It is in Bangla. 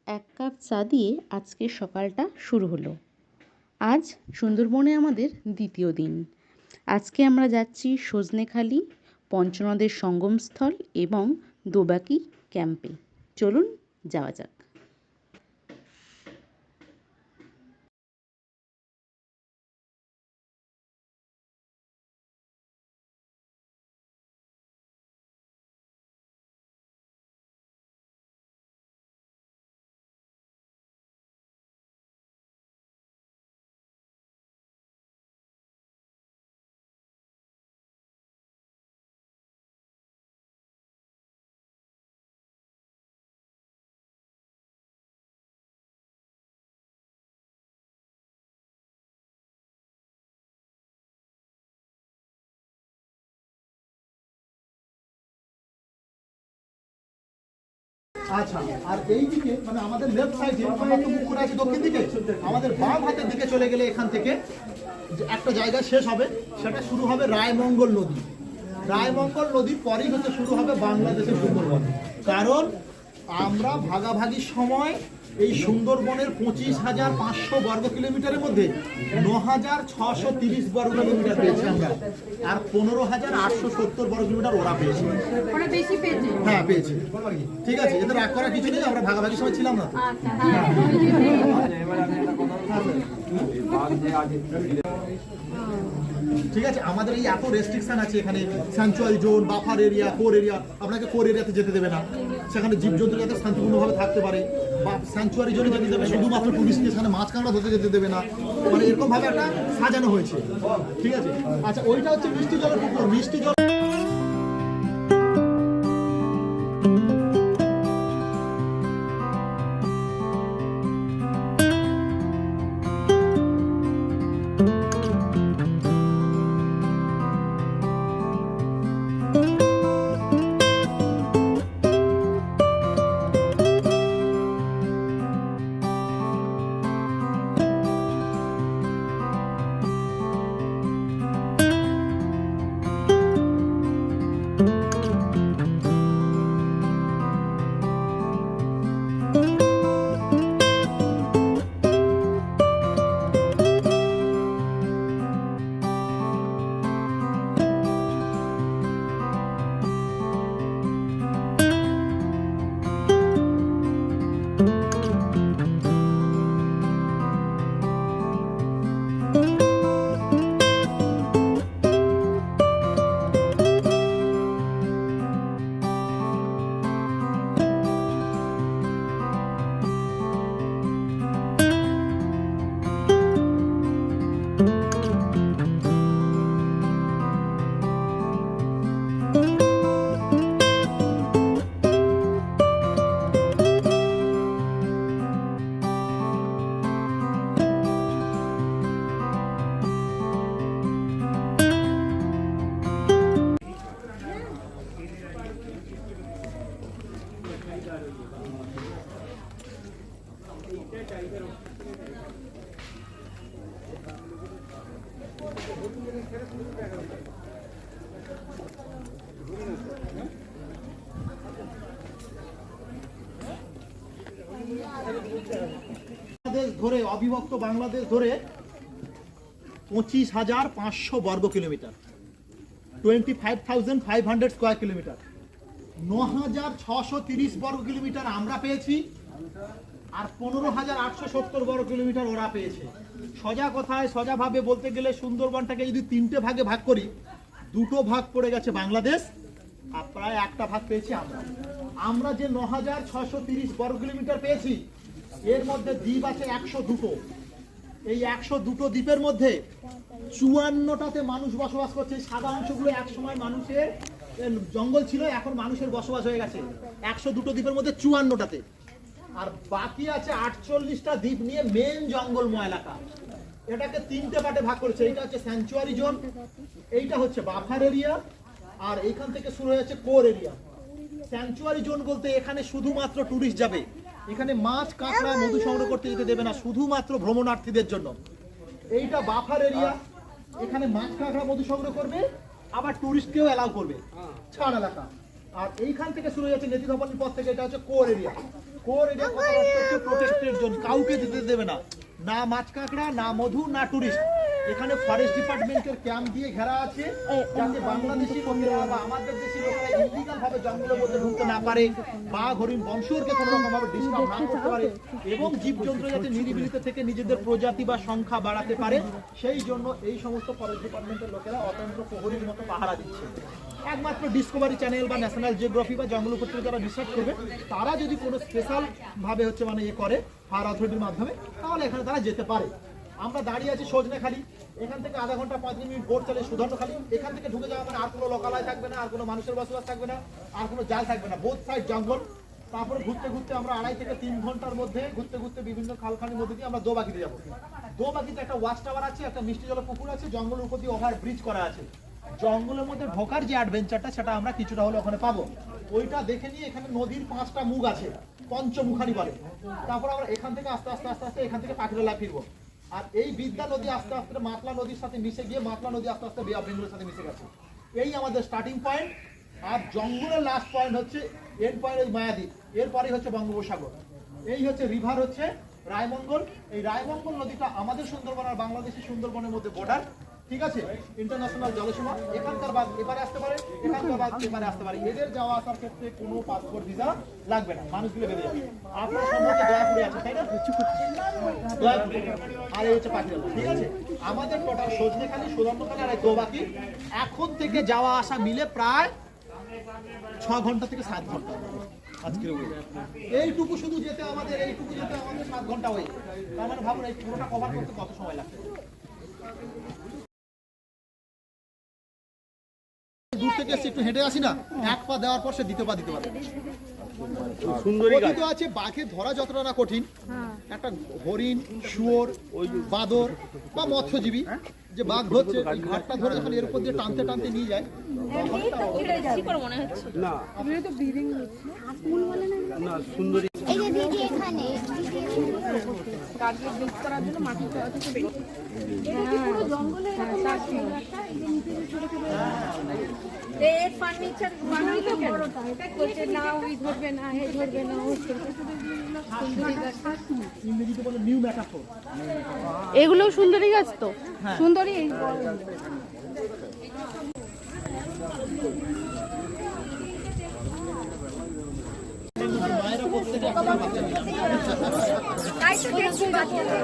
এক কাপ চা দিয়ে আজকের সকালটা শুরু হলো। আজ সুন্দরবনে আমাদের দ্বিতীয় দিন। আজকে আমরা যাচ্ছি সজনেখালি, পঞ্চনদের সঙ্গমস্থল এবং দোবাকি ক্যাম্পে। চলুন যাওয়া যাক। আচ্ছা, আর এই দিকে মানে আমাদের লেফট সাইডে আমরা তো মুখ করে আছি দক্ষিণ দিকে, আমাদের বাম হাতের দিকে চলে গেলে এখান থেকে একটা জায়গা শেষ হবে, সেটা শুরু হবে রায়মঙ্গল নদী। রায়মঙ্গল নদীর পরেই হচ্ছে শুরু হবে বাংলাদেশের সুন্দরবন। কারণ আমরা ভাগাভাগির সময় এই সুন্দরবনের 25,500 বর্গ কিলোমিটারের মধ্যে 9,630 বর্গ কিলোমিটার পেয়েছি আমরা, আর 15,870 বর্গ কিলোমিটার ওরা পেয়েছে। হ্যাঁ পেয়েছি, ঠিক আছে, এতে রাগ করার কিছু নেই, আমরা ভাগাভাগি সময় ছিলাম না। ঠিক আছে, আমাদের এই এত রেস্ট্রিকশন আছে এখানে, sanctuary zone, buffer area, core area, আপনাকে কোর এরিয়াতে যেতে দেবে না, সেখানে জীবজন্তু যাতে শান্তিপূর্ণভাবে থাকতে পারে, বা স্যাংচুয়ারি জোনে যেতে দেবে শুধুমাত্র টুরিস্টকে, সেখানে মাছ কাঁকড়া ধরতে যেতে দেবে না, মানে এরকম ভাবে একটা সাজানো হয়েছে। ঠিক আছে, আচ্ছা ওইটা হচ্ছে মিষ্টি জলের পুকুর। মিষ্টি জল ধরে, অবিভক্ত বাংলাদেশ ধরে 25,500 বর্গ কিলোমিটার, 25,500 স্কোয়ার কিলোমিটার, 9,630 বর্গ কিলোমিটার আমরা পেয়েছি, আর 15,870 বর্গ কিলোমিটার ওরা পেয়েছে। সোজা কথায়, সোজা ভাবে বলতে গেলে সুন্দরবনটাকে যদি 3টে ভাগে ভাগ করি, 2টো ভাগ পড়ে গেছে বাংলাদেশ, আর প্রায় একটা ভাগ পেয়েছি আমরা। আমরা যে 9,630 বর্গ কিলোমিটার পেয়েছি, এর মধ্যে দ্বীপ আছে 102টো। এই 102টো দ্বীপের মধ্যে 54টাতে মানুষ বসবাস করছে। সাদা অংশগুলো এক সময় মানুষের জঙ্গল ছিল, এখন মানুষের বসবাস হয়ে গেছে 102টো দ্বীপের মধ্যে 54টাতে। আর বাকি আছে 48টা দ্বীপ নিয়ে মেন জঙ্গলময় এলাকা। এটাকে 3টে পার্টে ভাগ করেছে। এইটা হচ্ছে স্যাংচুয়ারি জোন, এইটা হচ্ছে বাফার এরিয়া, আর এইখান থেকে শুরু হয়েছে কোর এরিয়া। স্যাংচুয়ারি জোন বলতে এখানে শুধুমাত্র টুরিস্ট যাবে, এখানে মাছ কাঁকড়া মধু সংগ্রহ করতে যেতে দেবে না, শুধুমাত্র ভ্রমণার্থীদের জন্য। এইটা বাফার এরিয়া, এখানে মাছ কাঁকড়া মধু সংগ্রহ করবে, আবার টুরিস্টকেও অ্যালাউ করবে, ছাড় এলাকা। আর এইখান থেকে শুরু হয়েছে নেতি ধবনের পর থেকে, এটা হচ্ছে কোর এরিয়া। কোর এরিয়া হচ্ছে প্রোটেক্টেড জোন, কাউকে যেতে দেবে না, না মাছ কাঁকড়া, না মধু, না টুরিস্ট। এখানে ফরেস্ট ডিপার্টমেন্টের ক্যাম্প দিয়ে ঘেরা আছে, যাতে বাংলাদেশি লোকেরা বা আমাদের দেশি লোকেরা ইলিগাল ভাবে জঙ্গলের মধ্যে ঢুকতে না পারে, বাঘ, হরিণ, বংশকে কোনো রকম ভাবে ডিস্টার্ব না করতে পারে, এবং জীবজন্তু যাতে নিরিবিলিতে থেকে নিজেদের প্রজাতি বা সংখ্যা বাড়াতে পারে, সেই জন্য এই সমস্ত ফরেস্ট ডিপার্টমেন্টের লোকেরা অতন্ত্র প্রহরীর মতো পাহারা দিচ্ছে। একমাত্র ডিসকভারি চ্যানেল বা ন্যাশনাল জিওগ্রাফি বা জঙ্গল উপত্যকা যারা রিসার্চ করবে, তারা যদি কোনো স্পেশাল ভাবে হচ্ছে মানে করে ফায়ার অথরিটির মাধ্যমে, তাহলে এখানে তারা যেতে পারে। আমরা দাঁড়িয়ে আছি সজনেখালি, এখান থেকে আধা ঘন্টা 5 মিনিট বোট চলে সুধর্ণখালি। এখান থেকে ঢুকে যাওয়া মানে আর কোনো লোকালয় থাকবে না, আর কোনো মানুষের বসবাস থাকবে না, আর কোনো জাল থাকবে না, বোথ সাইড জঙ্গল। তারপরে ঘুরতে ঘুরতে আমরা 2.5 থেকে 3 ঘন্টার মধ্যে ঘুরতে ঘুরতে বিভিন্ন খালখানির মধ্যে দিয়ে আমরা দোবাকিতে যাবো। দোবাকিতে একটা ওয়াচ টাওয়ার আছে, একটা মিষ্টি জলের পুকুর আছে, জঙ্গলের উপর দিয়ে ওভার ব্রিজ করা আছে। জঙ্গলের মধ্যে ঢোকার যে অ্যাডভেঞ্চারটা, সেটা আমরা কিছুটা হলে ওখানে পাবো। ওইটা দেখে নিয়ে এখানে নদীর 5টা মুখ আছে, পঞ্চমুখানি বলে। তারপর আমরা এখান থেকে আস্তে আস্তে আস্তে আস্তে এখান থেকে পাখিরালয় ফিরবো। আর এই বিদ্যা নদী আস্তে আস্তে মাতলা নদীর সাথে মিশে গিয়ে মাতলা নদী আস্তে আস্তে বে অফ বেঙ্গলের সাথে মিশে গেছে। এই আমাদের স্টার্টিং পয়েন্ট। আর জঙ্গলের লাস্ট পয়েন্ট হচ্ছে এন্ড পয়েন্ট ওই মায়াদ্বীপ, এরপরেই হচ্ছে বঙ্গোপসাগর। এই হচ্ছে রিভার হচ্ছে রায়মঙ্গল। এই রায়মঙ্গল নদীটা আমাদের সুন্দরবন আর বাংলাদেশের সুন্দরবনের মধ্যে বর্ডার, ঠিক আছে, ইন্টারন্যাশনাল জলসীমা। এখানকার বাদ এবারে আসতে পারে, এখানকার বাদ এবারে আসতে পারে। এদের যাওয়া আসার ক্ষেত্রে কোনো পাসপোর্ট ভিসা লাগবে না, মানুষগুলো বেঁধে যাবে। আপনার সম্মুখে দয়াপুরে আছে, তাই না? দয়াপুরে। আর এই হচ্ছে পাখিরালয়, ঠিক আছে। আমাদের টোটাল সজনেখালি, সুধর্ণখালি আর এই দোবাকি এখন থেকে যাওয়া আসা মিলে প্রায় 6 ঘন্টা থেকে 7 ঘন্টা আজকের ওই। এইটুকু শুধু যেতে আমাদের 7 ঘন্টা ওই। তার মানে ভাবুন এই পুরোটা কভার করতে কত সময় লাগবে। দূর থেকে এসে একটু হেঁটে আসি না, এক পা দেওয়ার পর সে দ্বিতীয় পা দিতে পারে। সুন্দরী গাছ আছে। বাঘে ধরা যতটা না কঠিন, একটা হরিণ, শুয়োর, বাঁদর বা মৎস্যজীবী যে বাঘ ধরছে, এই ঘাটটা ধরে যখন এর উপর দিয়ে টানতে টানতে নিয়ে যায়, না সুন্দরী ফার্নিচার বানাইতে বড়টা এটা করছে না, ওই ধরবে না, হে ধরবে না, ও ইংরেজিতে বলে নিউ ম্যাটাফোর। এগুলো সুন্দরী গাছ তো, সুন্দরী। মায়েরা প্রত্যেকে একটা বাচ্চা নিয়ে তাই তো দেখছি বাচ্চাদের